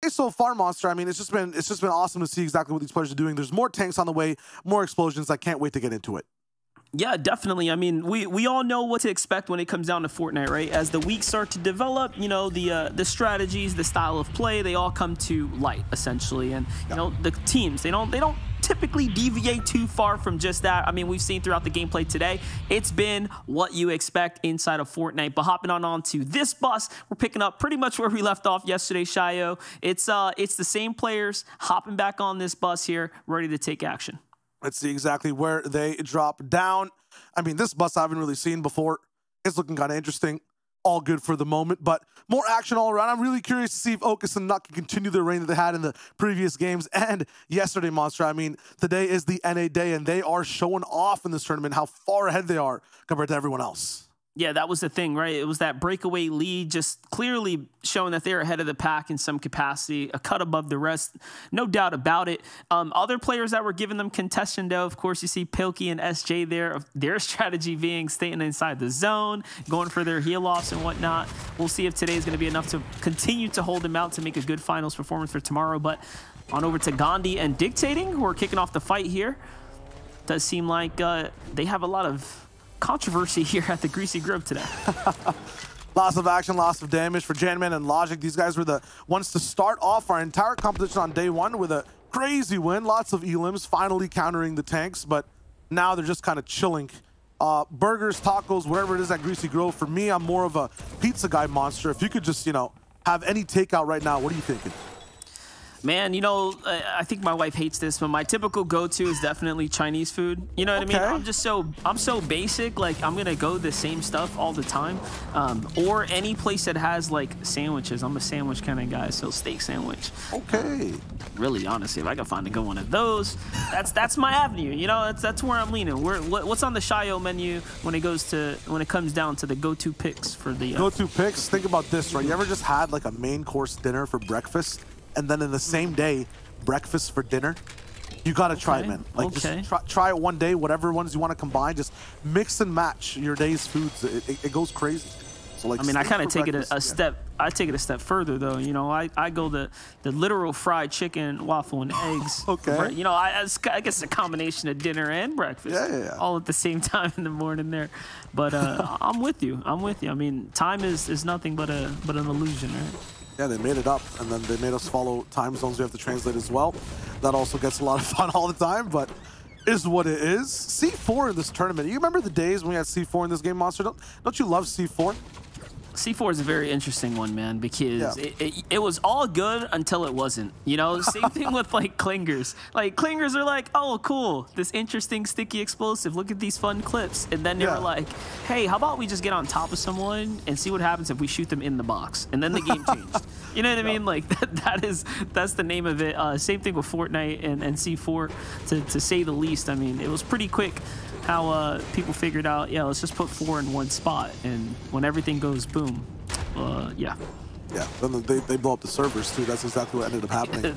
So far, Monster, I mean, it's just been awesome to see exactly what these players are doing. There's more tanks on the way, more explosions. I can't wait to get into it. Yeah, definitely. I mean, we all know what to expect when it comes down to Fortnite, right? As the weeks start to develop, you know, the strategies, the style of play, they all come to light essentially. And you know, the teams, they don't typically deviate too far from just that. I mean, we've seen throughout the gameplay today, it's been what you expect inside of Fortnite. But hopping on to this bus, we're picking up pretty much where we left off yesterday, Shayo. It's the same players hopping back on this bus here, ready to take action. Let's see exactly where they drop down. I mean, this bus I haven't really seen before. It's looking kind of interesting. All good for the moment, but more action all around. I'm really curious to see if Ocus and Nut can continue the reign that they had in the previous games and yesterday, Monster. I mean, today is the NA day, and they are showing off in this tournament how far ahead they are compared to everyone else. Yeah, that was the thing, right? It was that breakaway lead, just clearly showing that they're ahead of the pack in some capacity, a cut above the rest, no doubt about it. Other players that were giving them contention, though, of course, you see Pilkey and SJ there, their strategy being staying inside the zone, going for their heal-offs and whatnot. We'll see if today is going to be enough to continue to hold them out to make a good finals performance for tomorrow. But on over to Gandhi and Dictating, who are kicking off the fight here. Does seem like they have a lot of controversy here at the Greasy Grove today. Lots of action, lots of damage for Janman and Logic. These guys were the ones to start off our entire competition on day one with a crazy win. Lots of elims, finally countering the tanks, but now they're just kind of chilling. Burgers, tacos, whatever it is at Greasy Grove. For me, I'm more of a pizza guy, Monster. If you could just, you know, have any takeout right now, what are you thinking? Man, you know, I think my wife hates this, but my typical go-to is definitely Chinese food. You know what I mean? I'm so basic, like I'm gonna go the same stuff all the time. Or any place that has like sandwiches. I'm a sandwich kind of guy, so steak sandwich. Okay. Really, honestly, if I can find a good one of those, that's my avenue. You know, that's where I'm leaning. What's on the Shayo menu when it comes down to the go-to picks for the go-to picks? Think about this, right? You ever just had like a main course dinner for breakfast? And then in the same day, breakfast for dinner. You gotta try it, man. Like just try it one day, whatever ones you want to combine. Just mix and match your day's foods. It goes crazy. So like, I mean, I kind of take it a step. I take it a step further though. You know, I go the literal fried chicken, waffle, and eggs. Okay. Right? You know, I guess a combination of dinner and breakfast. Yeah. All at the same time in the morning there. But I'm with you. I mean, time is nothing but an illusion, right? Yeah, they made it up, and then they made us follow time zones we have to translate as well. That also gets a lot of fun all the time, but is what it is. C4 in this tournament. You remember the days when we had C4 in this game, Monster? Don't you love C4? C4 is a very interesting one, man, because it was all good until it wasn't. You know, same thing with like clingers. Like clingers are like, oh, cool, this interesting sticky explosive. Look at these fun clips. And then they were like, hey, how about we just get on top of someone and see what happens if we shoot them in the box? And then the game changed. You know what I mean? Like that's the name of it. Same thing with Fortnite and C4, to say the least. I mean, it was pretty quick how people figured out, yeah, let's just put 4 in one spot, and when everything goes boom, yeah, then they blow up the servers too. That's exactly what ended up happening.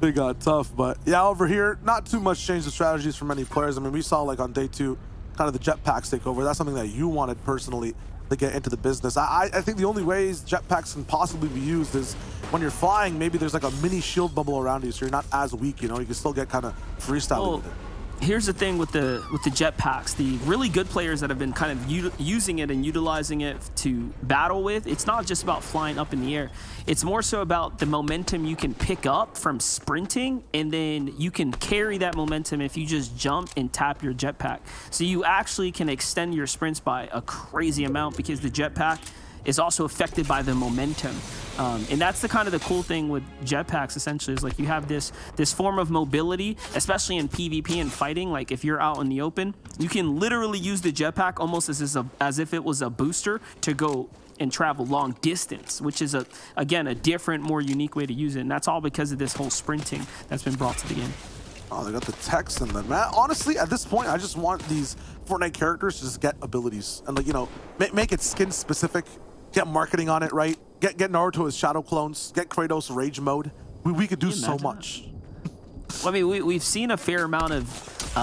They got tough, but yeah, over here, not too much change of strategies for many players. I mean, we saw like on day 2, kind of the jetpacks take over. That's something that you wanted personally to get into the business. I think the only ways jetpacks can possibly be used is when you're flying, maybe there's like a mini shield bubble around you, so you're not as weak, you know, you can still get kind of freestyling with it. Here's the thing with the jetpacks. The really good players that have been kind of using it and utilizing it to battle with, it's not just about flying up in the air. It's more so about the momentum you can pick up from sprinting, and then you can carry that momentum if you just jump and tap your jetpack. So you actually can extend your sprints by a crazy amount because the jetpack is also affected by the momentum. And that's the kind of the cool thing with jetpacks, essentially, is like you have this form of mobility, especially in PvP and fighting. Like if you're out in the open, you can literally use the jetpack almost as if it was a booster to go and travel long distance, which is again a different, more unique way to use it. And that's all because of this whole sprinting that's been brought to the game. Oh, they got the text and the man. Honestly, at this point, I just want these Fortnite characters to just get abilities and, like, you know, make it skin specific. Get marketing on it, right? Get Naruto as shadow clones. Get Kratos rage mode. We could do so much. I mean, we've seen a fair amount of,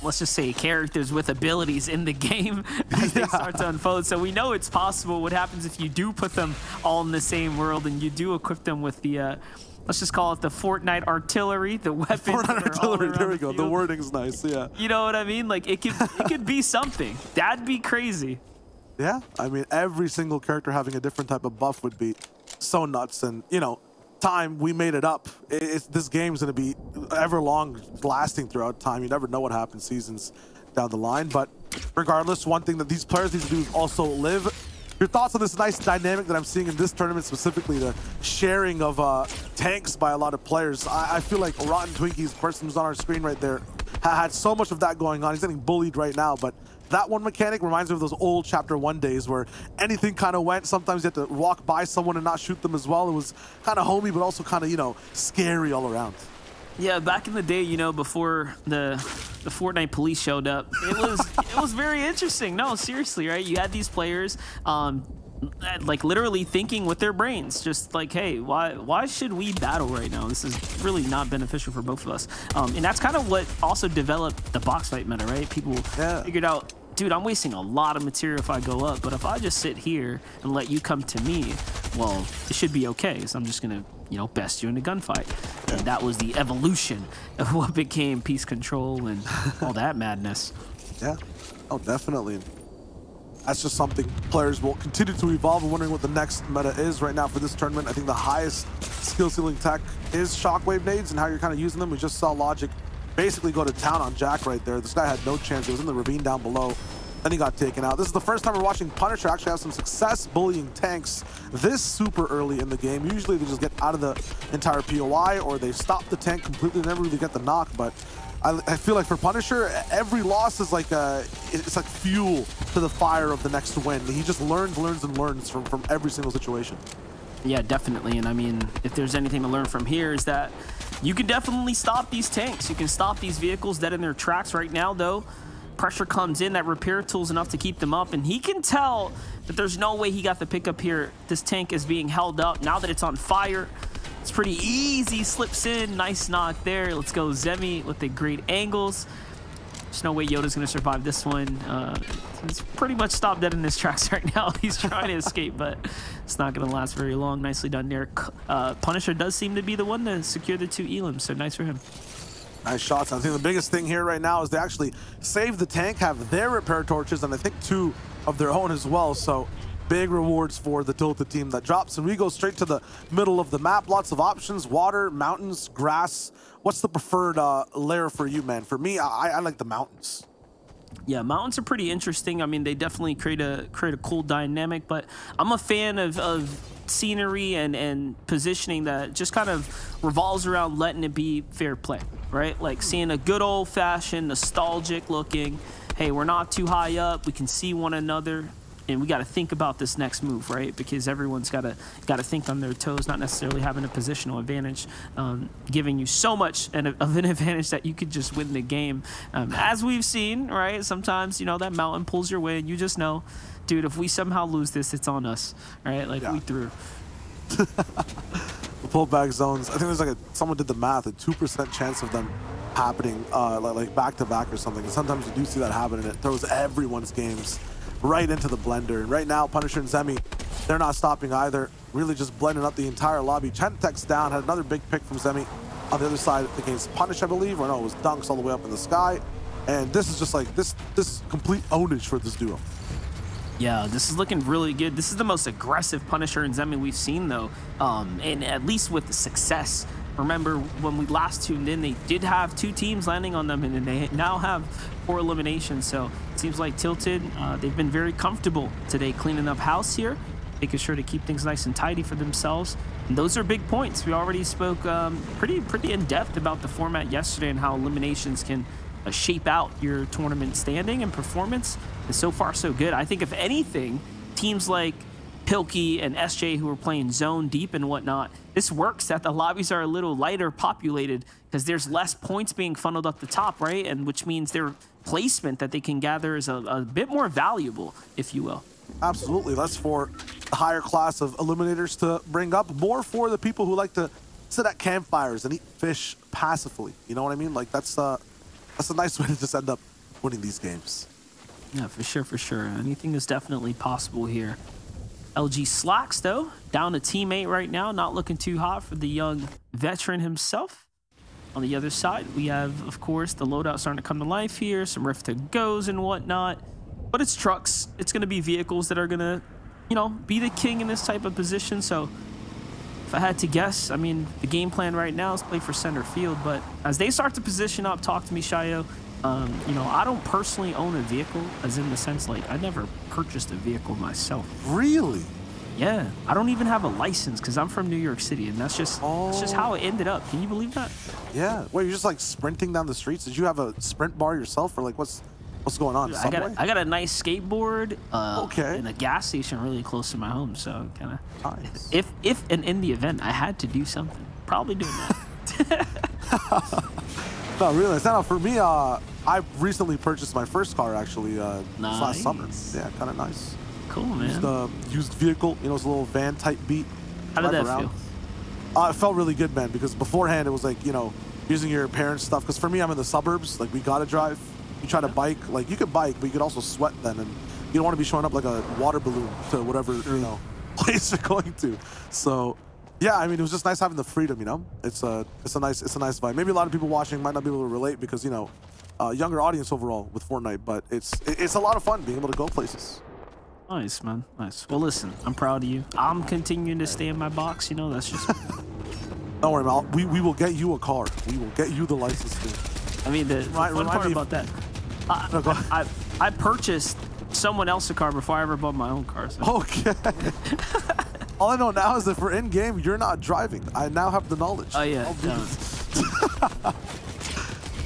let's just say, characters with abilities in the game as they start to unfold. So we know it's possible. What happens if you do put them all in the same world and you do equip them with the, let's just call it the Fortnite artillery, the weapons. Fortnite artillery, there we go. The wording's nice, yeah. You know what I mean? Like, it could be something. That'd be crazy. Yeah, I mean, every single character having a different type of buff would be so nuts. And, you know, time, we made it up. This game's going to be ever long lasting throughout time. You never know what happens seasons down the line. But regardless, one thing that these players need to do is also live. Your thoughts on this nice dynamic that I'm seeing in this tournament, specifically the sharing of tanks by a lot of players. I feel like Rotten Twinkies, person who's on our screen right there, had so much of that going on. He's getting bullied right now, but that one mechanic reminds me of those old Chapter 1 days where anything kind of went. Sometimes you had to walk by someone and not shoot them as well. It was kind of homey, but also kind of, you know, scary all around. Yeah, back in the day, you know, before the Fortnite police showed up, it was very interesting. No, seriously, right? You had these players, like literally thinking with their brains, just like, hey, why should we battle right now? This is really not beneficial for both of us. And that's kind of what also developed the box fight meta, right? People figured out, dude, I'm wasting a lot of material if I go up, but if I just sit here and let you come to me, well, it should be okay. So I'm just gonna, you know, best you in a gunfight. And that was the evolution of what became peace control and all that madness. Yeah, oh, definitely. That's just something players will continue to evolve. I'm wondering what the next meta is right now for this tournament. I think the highest skill ceiling tech is shockwave nades and how you're kind of using them. We just saw Logic basically go to town on Jack right there. This guy had no chance. He was in the ravine down below. Then he got taken out. This is the first time we're watching Punisher actually have some success bullying tanks this super early in the game. Usually they just get out of the entire POI or they stop the tank completely, never really get the knock. But I feel like for Punisher, every loss is like it's like fuel to the fire of the next win. He just learns and learns from every single situation. Yeah, definitely. And I mean, if there's anything to learn from here is that you can definitely stop these tanks. You can stop these vehicles dead in their tracks. Right now, though, pressure comes in. That repair tool's enough to keep them up. And he can tell that there's no way he got the pickup here. This tank is being held up. Now that it's on fire, it's pretty easy. Slips in. Nice knock there. Let's go Zemi with the great angles. There's no way Yoda's going to survive this one. He's pretty much stopped dead in his tracks right now. He's trying to escape, but it's not going to last very long. Nicely done there. Punisher does seem to be the one to secure the 2 elims, so nice for him. Nice shots. I think the biggest thing here right now is they actually save the tank, have their repair torches, and I think 2 of their own as well. So big rewards for the Tilted team that drops. And we go straight to the middle of the map. Lots of options: water, mountains, grass. What's the preferred layer for you, man? For me, I like the mountains. Yeah, mountains are pretty interesting. I mean, they definitely create a cool dynamic, but I'm a fan of scenery and positioning that just kind of revolves around letting it be fair play, right? Like seeing a good old-fashioned, nostalgic looking, hey, we're not too high up, we can see one another, and we got to think about this next move, right? Because everyone's got to think on their toes, not necessarily having a positional advantage, giving you so much of an advantage that you could just win the game. As we've seen, right? Sometimes, you know, that mountain pulls your way, and you just know, dude, if we somehow lose this, it's on us, right? Like, we threw. The pullback zones, I think there's like someone did the math, a 2% chance of them happening like back-to-back or something. And sometimes you do see that happen, and it throws everyone's games right into the blender. And right now, Punisher and Zemi, they're not stopping either. Really just blending up the entire lobby. Chentech's down, had another big pick from Zemi on the other side against Punish, I believe, or no, it was dunks all the way up in the sky. And this is just like, this is complete ownage for this duo. Yeah, this is looking really good. This is the most aggressive Punisher and Zemi we've seen, though, and at least with the success. Remember, when we last tuned in, they did have 2 teams landing on them, and they now have 4 eliminations. So it seems like Tilted, they've been very comfortable today cleaning up house here, making sure to keep things nice and tidy for themselves. And those are big points. We already spoke pretty in-depth about the format yesterday and how eliminations can shape out your tournament standing and performance. And so far, so good. I think, if anything, teams like Pilkey and SJ, who are playing zone deep and whatnot, this works that the lobbies are a little lighter populated because there's less points being funneled up the top, right? And which means their placement that they can gather is a bit more valuable, if you will. Absolutely. Less for the higher class of eliminators to bring up, more for the people who like to sit at campfires and eat fish passively. You know what I mean? Like that's a nice way to just end up winning these games. Yeah, for sure, for sure. Anything is definitely possible here. LG Slacks, though, down a teammate right now, not looking too hot for the young veteran himself. On the other side, we have, of course, the loadout starting to come to life here, some Rift to Goes and whatnot. But it's trucks. It's going to be vehicles that are going to, you know, be the king in this type of position. So if I had to guess, I mean, the game plan right now is play for center field. But as they start to position up, talk to me, Shayo. You know, I don't personally own a vehicle, as in the sense, like, I never purchased a vehicle myself. Really? Yeah, I don't even have a license because I'm from New York City, and that's just how it ended up. Can you believe that? Yeah. Wait, you're just like sprinting down the streets? Did you have a sprint bar yourself, or like what's going on? I got a nice skateboard. Okay. And a gas station really close to my home, so kind of. Nice. If and in the event I had to do something, probably doing that. No, really. Now for me, I recently purchased my first car actually last summer. Yeah, kind of nice. Cool, man. Used vehicle, you know, it's a little van type beat. How did that feel? It felt really good, man, because beforehand it was like, you know, using your parents' stuff. Because for me, I'm in the suburbs. Like, we gotta drive. You try to bike, like, you could bike, but you could also sweat then, and you don't want to be showing up like a water balloon to whatever, you know, place you're going to. So, yeah, I mean, it was just nice having the freedom, you know. It's a nice vibe. Maybe a lot of people watching might not be able to relate because, you know, younger audience overall with Fortnite, but it's a lot of fun being able to go places. Nice, man. Nice. Well, listen, I'm proud of you. I'm continuing to stay in my box. You know, that's just. Don't worry, man. We will get you a car. We will get you the license too. I mean, the fun part about that, I purchased someone else a car before I ever bought my own car. So. Okay. All I know now is that for in game, you're not driving. I now have the knowledge. Oh yeah.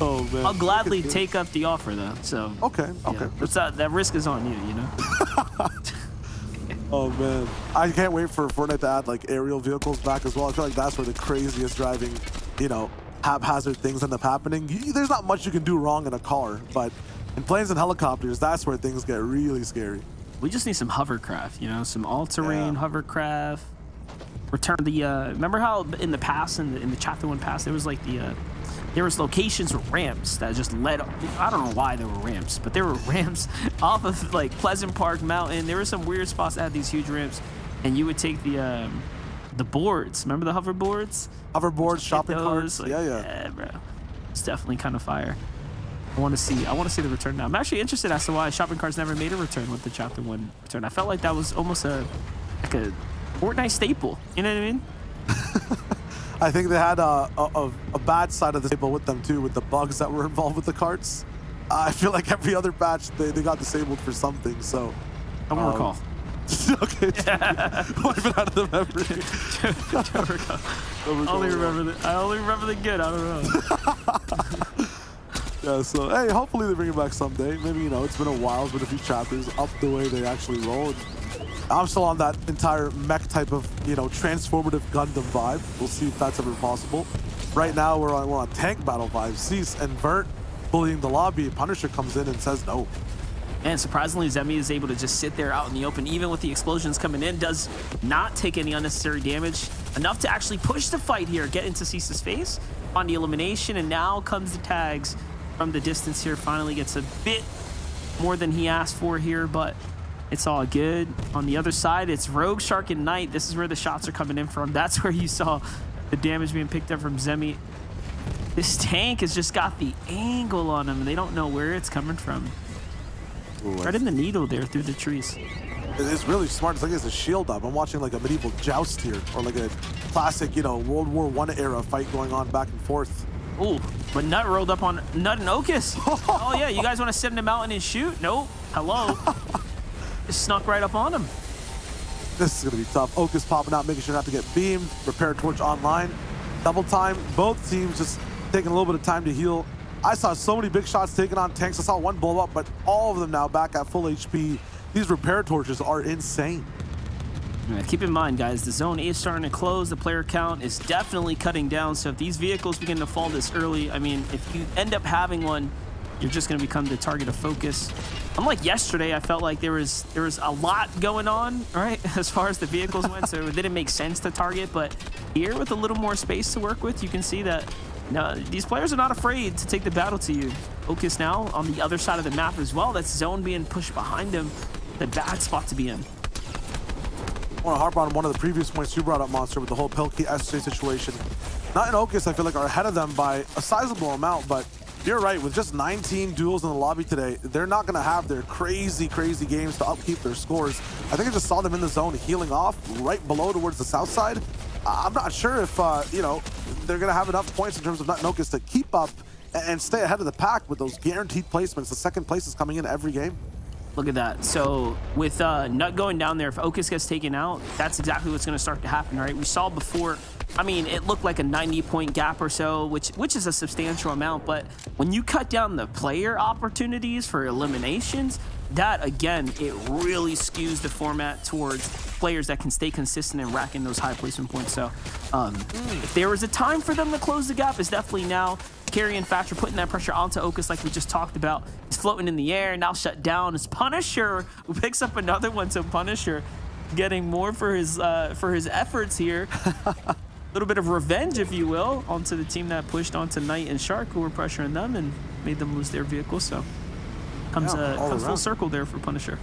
Oh man. I'll gladly take up the offer though. So. Okay. Yeah. That risk is on you, you know. Oh man, I can't wait for Fortnite to add like aerial vehicles back as well. I feel like that's where the craziest driving, you know, haphazard things end up happening. There's not much you can do wrong in a car, but in planes and helicopters, that's where things get really scary. We just need some hovercraft, you know, some all-terrain hovercraft. Return the remember how in the past, in the chapter 1 pass, there was like there was locations with ramps that just led, I don't know why there were ramps, but there were ramps off of like Pleasant Park Mountain. There were some weird spots that had these huge ramps, and you would take the boards. Remember the hoverboards? Hoverboards, shopping carts. Like, yeah, bro. It's definitely kind of fire. I want to see the return now. I'm actually interested as to why shopping carts never made a return with the chapter 1 return. I felt like that was almost like a Fortnite staple. You know what I mean? I think they had a bad side of the table with them too, with the bugs that were involved with the carts. I feel like every other batch they got disabled for something. So I don't recall. Okay, wipe it out of the memory. I only remember the good. I don't know. Yeah, so hey, hopefully they bring it back someday. Maybe, you know, it's been a while, it's been a few chapters up the way they actually roll. I'm still on that entire mech type of, you know, transformative Gundam vibe. We'll see if that's ever possible. Right now we're on tank battle vibes. Cease and Vert bullying the lobby. Punisher comes in and says no. And surprisingly, Zemi is able to just sit there out in the open, even with the explosions coming in, does not take any unnecessary damage. Enough to actually push the fight here, get into Cease's face on the elimination, and now comes the tags from the distance here. Finally gets a bit more than he asked for here, but it's all good. On the other side, it's Rogue, Shark, and Knight. This is where the shots are coming in from. That's where you saw the damage being picked up from Zemi. This tank has just got the angle on him, and they don't know where it's coming from. Ooh, right in the needle there through the trees. It's really smart. It's like it's a shield up. I'm watching like a medieval joust here, or like a classic, you know, World War I era fight going on back and forth. Ooh, but Nut rolled up on Nut and Ocus. Oh yeah, you guys want to sit in the mountain and shoot? Nope. Hello. Just snuck right up on him. This is gonna be tough. Ocus popping out, making sure not to get beamed. Repair torch online. Double time. Both teams just taking a little bit of time to heal. I saw so many big shots taken on tanks. I saw one blow up, but all of them now back at full HP. These repair torches are insane. Right, keep in mind, guys, the zone is starting to close. The player count is definitely cutting down. So if these vehicles begin to fall this early, I mean, if you end up having one you're just going to become the target of focus. Unlike yesterday, I felt like there was a lot going on, right, as far as the vehicles went, so it didn't make sense to target. But here, with a little more space to work with, you can see that these players are not afraid to take the battle to you. Focus now on the other side of the map as well. That zone being pushed behind him, the bad spot to be in. I want to harp on one of the previous points you brought up, Monster, with the whole Pilkey SJ situation. Not in Ocus, I feel like, are ahead of them by a sizable amount, but you're right. With just 19 duels in the lobby today, they're not going to have their crazy games to upkeep their scores. I think I just saw them in the zone healing off right below towards the south side. I'm not sure if, you know, they're going to have enough points in terms of Nut and Ocus to keep up and stay ahead of the pack with those guaranteed placements. The second place is coming in every game. Look at that. So with Nut going down there, if Ocus gets taken out, that's exactly what's going to start to happen, right? We saw before, I mean, it looked like a 90-point gap or so, which is a substantial amount. But when you cut down the player opportunities for eliminations, that, again, it really skews the format towards players that can stay consistent and rack in those high placement points. So if there was a time for them to close the gap, it's definitely now. Carry and Thatcher putting that pressure onto Ocus like we just talked about. He's floating in the air, now shut down. It's Punisher who picks up another one. So Punisher getting more for his efforts here. A little bit of revenge, if you will, onto the team that pushed onto Knight and Shark, who were pressuring them and made them lose their vehicle. So comes full circle there for Punisher.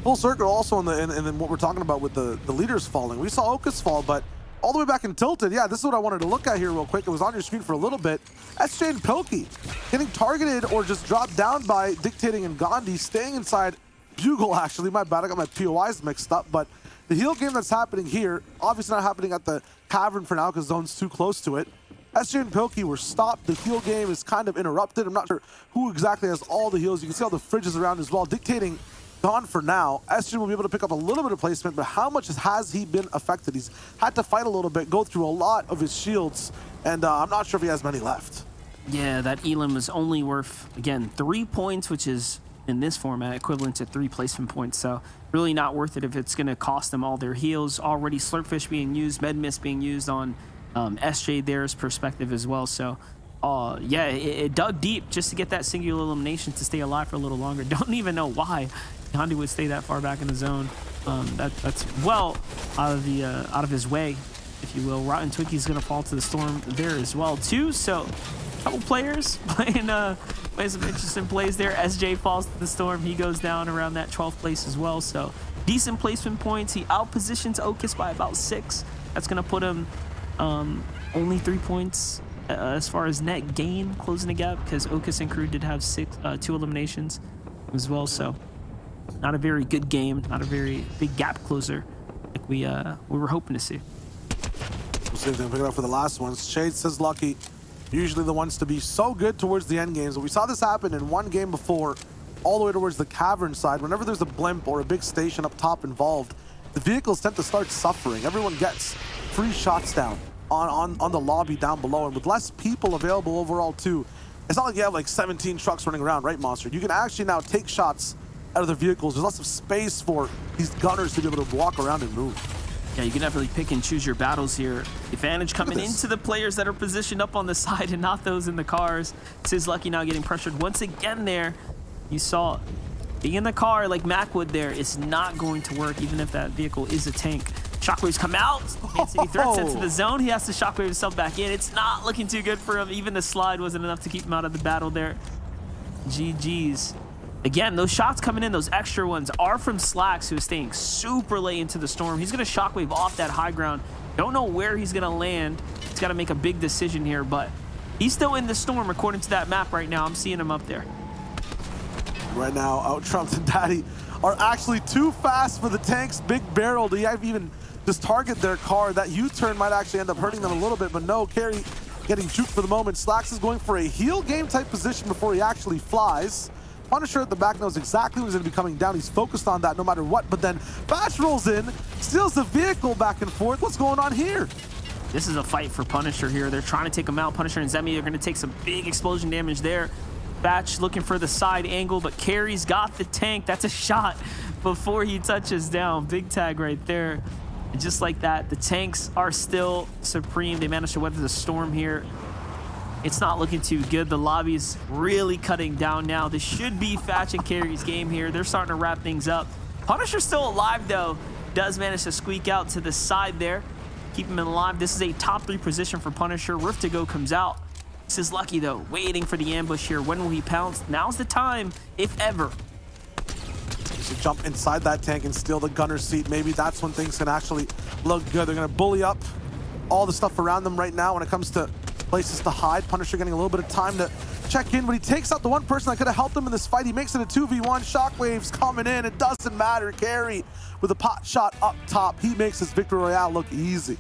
Full circle also in what we're talking about with the leaders falling. We saw Ocus fall, but all the way back in Tilted, yeah, this is what I wanted to look at here real quick. It was on your screen for a little bit. SJ and Pilkey getting targeted or just dropped down by Dictating and Gandhi, staying inside Bugle, actually. My bad, I got my POIs mixed up, but the heal game that's happening here, obviously not happening at the Cavern for now because Zone's too close to it. SJ and Pilkey were stopped. The heal game is kind of interrupted. I'm not sure who exactly has all the heals. You can see all the fridges around as well. Dictating gone for now. SJ will be able to pick up a little bit of placement, but how much has he been affected? He's had to fight a little bit, go through a lot of his shields, and I'm not sure if he has many left. Yeah, that Elim is only worth, again, 3 points, which is, in this format, equivalent to 3 placement points. So really not worth it if it's going to cost them all their heals. Already Slurpfish being used, Med Mist being used on SJ there's perspective as well. So yeah, it dug deep just to get that singular elimination to stay alive for a little longer. Don't even know why Gandhi would stay that far back in the zone. That's well out of his way, if you will. Rotten Twinkie's gonna fall to the storm there as well too. So a couple players playing some interesting plays there. SJ falls to the storm. He goes down around that 12th place as well. So decent placement points. He outpositions Ocus by about 6. That's gonna put him only 3 points as far as net gain, closing the gap, because Ocus and crew did have 2 eliminations as well. So not a very good game, not a very big gap closer like we were hoping to see. We'll see if they can pick it up for the last ones. Shade says Lucky, usually the ones to be so good towards the end games. But we saw this happen in one game before, all the way towards the Cavern side. Whenever there's a blimp or a big station up top involved, the vehicles tend to start suffering. Everyone gets free shots down on the lobby down below, and with less people available overall too, it's not like you have like 17 trucks running around, right, Monster? You can actually now take shots out of their vehicles. There's lots of space for these gunners to be able to walk around and move. Yeah, you can definitely pick and choose your battles here. Advantage coming into the players that are positioned up on the side and not those in the cars. Sis Lucky now getting pressured once again there. You saw being in the car like Mac would there is not going to work, even if that vehicle is a tank. Shockwaves come out. Man City threats into the zone. He has to shockwave himself back in. It's not looking too good for him. Even the slide wasn't enough to keep him out of the battle there. GG's. Again, those shots coming in, those extra ones, are from Slacks, who is staying super late into the storm. He's going to shockwave off that high ground. Don't know where he's going to land. He's got to make a big decision here, but he's still in the storm according to that map right now. I'm seeing him up there. Right now, Out-Trumped and Daddy are actually too fast for the tanks. Big barrel to even just target their car. That U-turn might actually end up hurting them a little bit, but no, Carry getting juked for the moment. Slacks is going for a heel game type position before he actually flies. Punisher at the back knows exactly who's going to be coming down. He's focused on that no matter what, but then Bash rolls in, steals the vehicle back and forth. What's going on here? This is a fight for Punisher here. They're trying to take him out. Punisher and Zemi are going to take some big explosion damage there. Batch looking for the side angle, but Carry's got the tank. That's a shot before he touches down. Big tag right there. And just like that, the tanks are still supreme. They managed to weather the storm here. it's not looking too good. The lobby's really cutting down now. This should be Fatch and Carry's game here. They're starting to wrap things up. Punisher's still alive, though. Does manage to squeak out to the side there. Keep him alive. This is a top 3 position for Punisher. Rift to go comes out. This is Lucky, though, waiting for the ambush here. When will he pounce? Now's the time, if ever. To jump inside that tank and steal the gunner seat. Maybe that's when things can actually look good. They're going to bully up all the stuff around them right now when it comes to places to hide. Punisher getting a little bit of time to check in, but he takes out the one person that could have helped him in this fight. He makes it a 2v1. Shockwaves coming in. It doesn't matter. Carry with a pot shot up top. He makes his victory royale look easy.